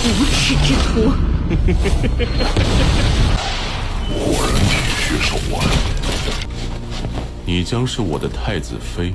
无耻之徒！果然体恤手腕。你将是我的太子妃。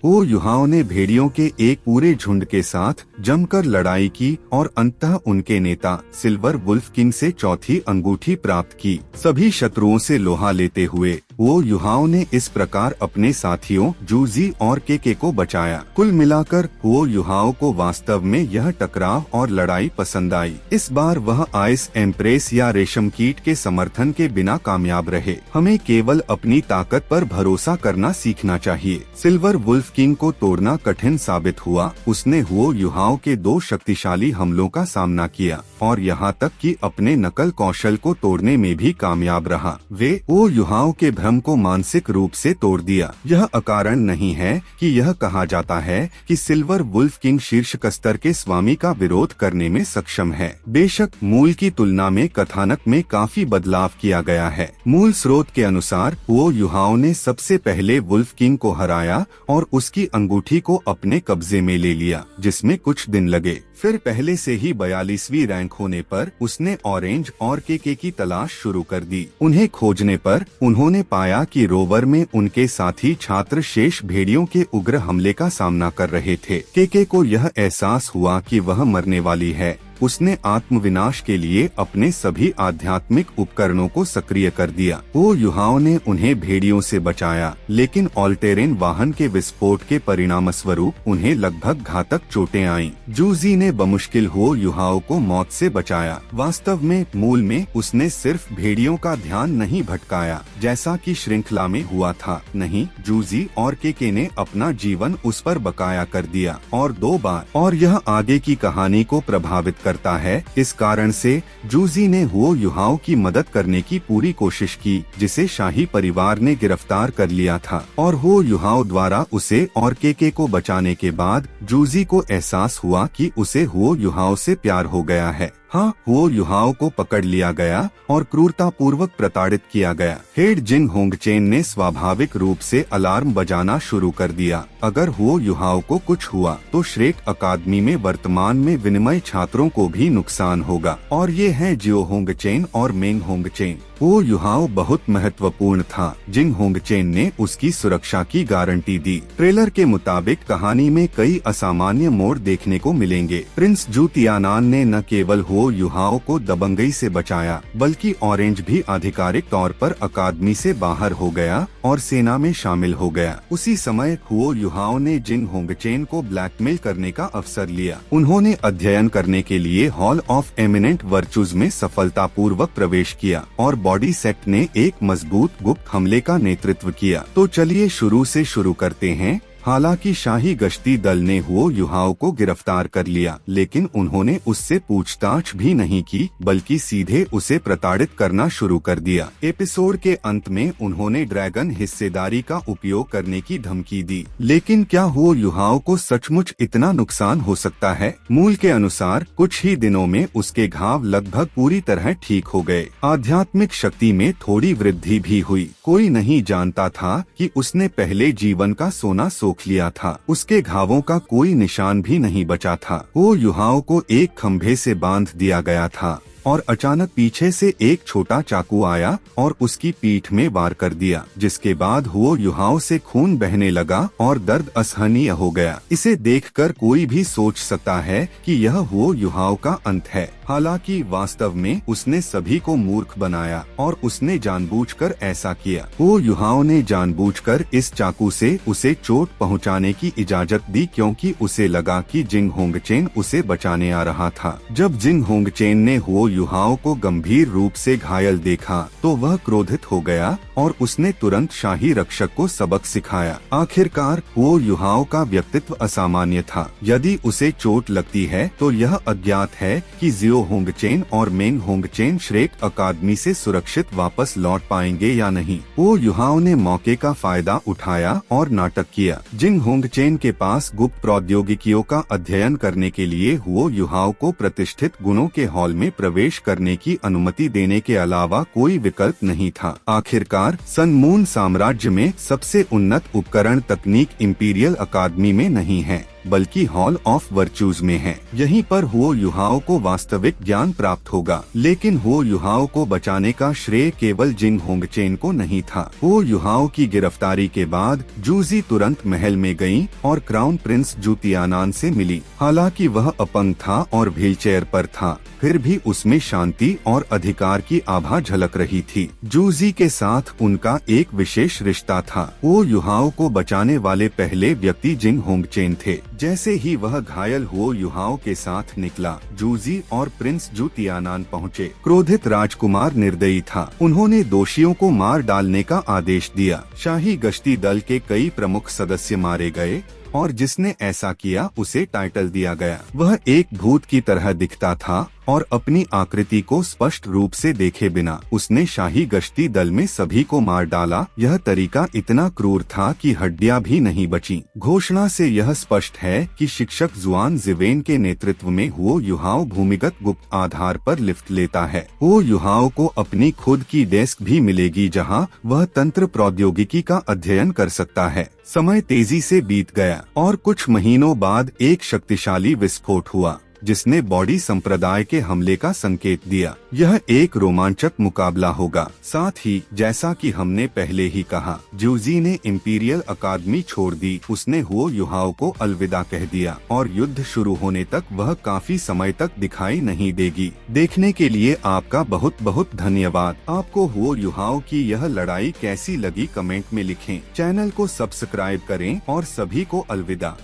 वो युहाओं ने भेड़ियों के एक पूरे झुंड के साथ जमकर लड़ाई की और अंततः उनके नेता सिल्वर वुल्फ किंग से चौथी अंगूठी प्राप्त की। सभी शत्रुओं से लोहा लेते हुए वो युहाओं ने इस प्रकार अपने साथियों जूजी और केके को बचाया। कुल मिलाकर वो युहाओं को वास्तव में यह टकराव और लड़ाई पसंद आई। इस बार वह आइस एम्प्रेस या रेशम कीट के समर्थन के बिना कामयाब रहे। हमें केवल अपनी ताकत पर भरोसा करना सीखना चाहिए। सिल्वर वुल्फ किंग को तोड़ना कठिन साबित हुआ। उसने हुओ युहाओं के 2 शक्तिशाली हमलों का सामना किया और यहाँ तक कि अपने नकल कौशल को तोड़ने में भी कामयाब रहा। वे वो युहाओं के भ्रम को मानसिक रूप से तोड़ दिया। यह अकारण नहीं है कि यह कहा जाता है कि सिल्वर वुल्फ किंग शीर्ष स्तर के स्वामी का विरोध करने में सक्षम है। बेशक मूल की तुलना में कथानक में काफी बदलाव किया गया है। मूल स्रोत के अनुसार वो युहाओं ने सबसे पहले वुल्फ किंग को हराया और उसकी अंगूठी को अपने कब्जे में ले लिया, जिसमें कुछ दिन लगे। फिर पहले से ही 42वीं रैंक होने पर उसने ऑरेंज और केके की तलाश शुरू कर दी। उन्हें खोजने पर उन्होंने पाया कि रोवर में उनके साथी छात्र शेष भेड़ियों के उग्र हमले का सामना कर रहे थे। केके को यह एहसास हुआ कि वह मरने वाली है। उसने आत्मविनाश के लिए अपने सभी आध्यात्मिक उपकरणों को सक्रिय कर दिया। वो युहाओं ने उन्हें भेड़ियों से बचाया, लेकिन ऑल्टेरेन वाहन के विस्फोट के परिणाम स्वरूप उन्हें लगभग घातक चोटें आईं। जूजी ने बमुश्किल हो युहाओं को मौत से बचाया। वास्तव में मूल में उसने सिर्फ भेड़ियों का ध्यान नहीं भटकाया, जैसा कि श्रृंखला में हुआ था। नहीं, जूजी और केके ने अपना जीवन उस पर बकाया कर दिया और 2 बार। और यह आगे की कहानी को प्रभावित करता है। इस कारण से जूजी ने हुओ युहाओं की मदद करने की पूरी कोशिश की, जिसे शाही परिवार ने गिरफ्तार कर लिया था। और हुओ युहाओं द्वारा उसे और केके को बचाने के बाद जूजी को एहसास हुआ कि उसे हुओ युहाओं से प्यार हो गया है। हाँ, हुओ युहाओं को पकड़ लिया गया और क्रूरता पूर्वक प्रताड़ित किया गया। हेड जिन होंगचेन ने स्वाभाविक रूप से अलार्म बजाना शुरू कर दिया। अगर हुओ युहाओं को कुछ हुआ तो श्रेक अकादमी में वर्तमान में विनिमय छात्रों को भी नुकसान होगा। और ये हैं जियो होंगचेन और मेंग होंगचेन। हुओ युहाओं बहुत महत्वपूर्ण था। जिन होंगचेन ने उसकी सुरक्षा की गारंटी दी। ट्रेलर के मुताबिक कहानी में कई असामान्य मोड़ देखने को मिलेंगे। प्रिंस जू तियानान ने न केवल हुओ युहाओं को दबंगई से बचाया, बल्कि ऑरेंज भी आधिकारिक तौर पर अकादमी से बाहर हो गया और सेना में शामिल हो गया। उसी समय हुओ युहाओं ने जिन होंगचेन को ब्लैकमेल करने का अवसर लिया। उन्होंने अध्ययन करने के लिए हॉल ऑफ एमिनेंट वर्चूज में सफलतापूर्वक प्रवेश किया और बॉडी सेक्ट ने एक मजबूत गुप्त हमले का नेतृत्व किया। तो चलिए शुरू से शुरू करते हैं। हालांकि शाही गश्ती दल ने हुओ युहाओं को गिरफ्तार कर लिया, लेकिन उन्होंने उससे पूछताछ भी नहीं की, बल्कि सीधे उसे प्रताड़ित करना शुरू कर दिया। एपिसोड के अंत में उन्होंने ड्रैगन हिस्सेदारी का उपयोग करने की धमकी दी। लेकिन क्या हुओ युहाओं को सचमुच इतना नुकसान हो सकता है? मूल के अनुसार कुछ ही दिनों में उसके घाव लगभग पूरी तरह ठीक हो गए। आध्यात्मिक शक्ति में थोड़ी वृद्धि भी हुई। कोई नहीं जानता था कि उसने पहले जीवन का सोना सोख लिया था। उसके घावों का कोई निशान भी नहीं बचा था। वो युहाओं को एक खंभे से बांध दिया गया था और अचानक पीछे से एक छोटा चाकू आया और उसकी पीठ में वार कर दिया, जिसके बाद हुओ युहाओं से खून बहने लगा और दर्द असहनीय हो गया। इसे देखकर कोई भी सोच सकता है कि यह हुओ युहाओं का अंत है। हालांकि वास्तव में उसने सभी को मूर्ख बनाया और उसने जानबूझकर ऐसा किया। हुओ युहाओं ने जानबूझकर इस चाकू से उसे चोट पहुंचाने की इजाजत दी, क्योंकि उसे लगा कि जिंग होंगचेन उसे बचाने आ रहा था। जब जिंग होंगचेन ने हुओ युहाओं को गंभीर रूप से घायल देखा तो वह क्रोधित हो गया और उसने तुरंत शाही रक्षक को सबक सिखाया। आखिरकार हुओ युहाओं का व्यक्तित्व असामान्य था। यदि उसे चोट लगती है तो यह अज्ञात है कि जियो होंगचेन और मेंग होंगचेन श्रेक अकादमी से सुरक्षित वापस लौट पाएंगे या नहीं। हुओ युहाओं ने मौके का फायदा उठाया और नाटक किया। जिंग होंगचेन के पास गुप्त प्रौद्योगिकियों का अध्ययन करने के लिए हुओ युहाओं को प्रतिष्ठित गुणों के हॉल में प्रवेश करने की अनुमति देने के अलावा कोई विकल्प नहीं था। आखिरकार सन मून साम्राज्य में सबसे उन्नत उपकरण तकनीक इंपीरियल अकादमी में नहीं है। बल्कि हॉल ऑफ वर्च्यूज में है। यहीं पर हुओ युहाओ को वास्तविक ज्ञान प्राप्त होगा। लेकिन हुओ युहाओ को बचाने का श्रेय केवल जिंग होंगचेन को नहीं था। हुओ युहाओ की गिरफ्तारी के बाद जूजी तुरंत महल में गयी और क्राउन प्रिंस जू तियानान से मिली। हालांकि वह अपंग था और व्हीलचेयर पर था, फिर भी उसमें शांति और अधिकार की आभा झलक रही थी। जूजी के साथ उनका एक विशेष रिश्ता था। वो युहाओ को बचाने वाले पहले व्यक्ति जिंग होंगचेन थे। जैसे ही वह घायल हुओ युहाओ के साथ निकला, जूजी और प्रिंस जू तियानान पहुँचे। क्रोधित राजकुमार निर्दयी था। उन्होंने दोषियों को मार डालने का आदेश दिया। शाही गश्ती दल के कई प्रमुख सदस्य मारे गए और जिसने ऐसा किया उसे टाइटल दिया गया। वह एक भूत की तरह दिखता था और अपनी आकृति को स्पष्ट रूप से देखे बिना उसने शाही गश्ती दल में सभी को मार डाला। यह तरीका इतना क्रूर था कि हड्डियां भी नहीं बची। घोषणा से यह स्पष्ट है कि शिक्षक जुआन जिवेन के नेतृत्व में हुओ युहाओ भूमिगत गुप्त आधार पर लिफ्ट लेता है। हुओ युहाओ को अपनी खुद की डेस्क भी मिलेगी जहां वह तंत्र प्रौद्योगिकी का अध्ययन कर सकता है। समय तेजी से बीत गया और कुछ महीनों बाद एक शक्तिशाली विस्फोट हुआ जिसने बॉडी संप्रदाय के हमले का संकेत दिया। यह एक रोमांचक मुकाबला होगा। साथ ही जैसा कि हमने पहले ही कहा, जूजी ने इंपीरियल अकादमी छोड़ दी। उसने हुओ युहाओ को अलविदा कह दिया और युद्ध शुरू होने तक वह काफी समय तक दिखाई नहीं देगी। देखने के लिए आपका बहुत बहुत धन्यवाद। आपको हुओ युहाओ की यह लड़ाई कैसी लगी कमेंट में लिखें। चैनल को सब्सक्राइब करें और सभी को अलविदा।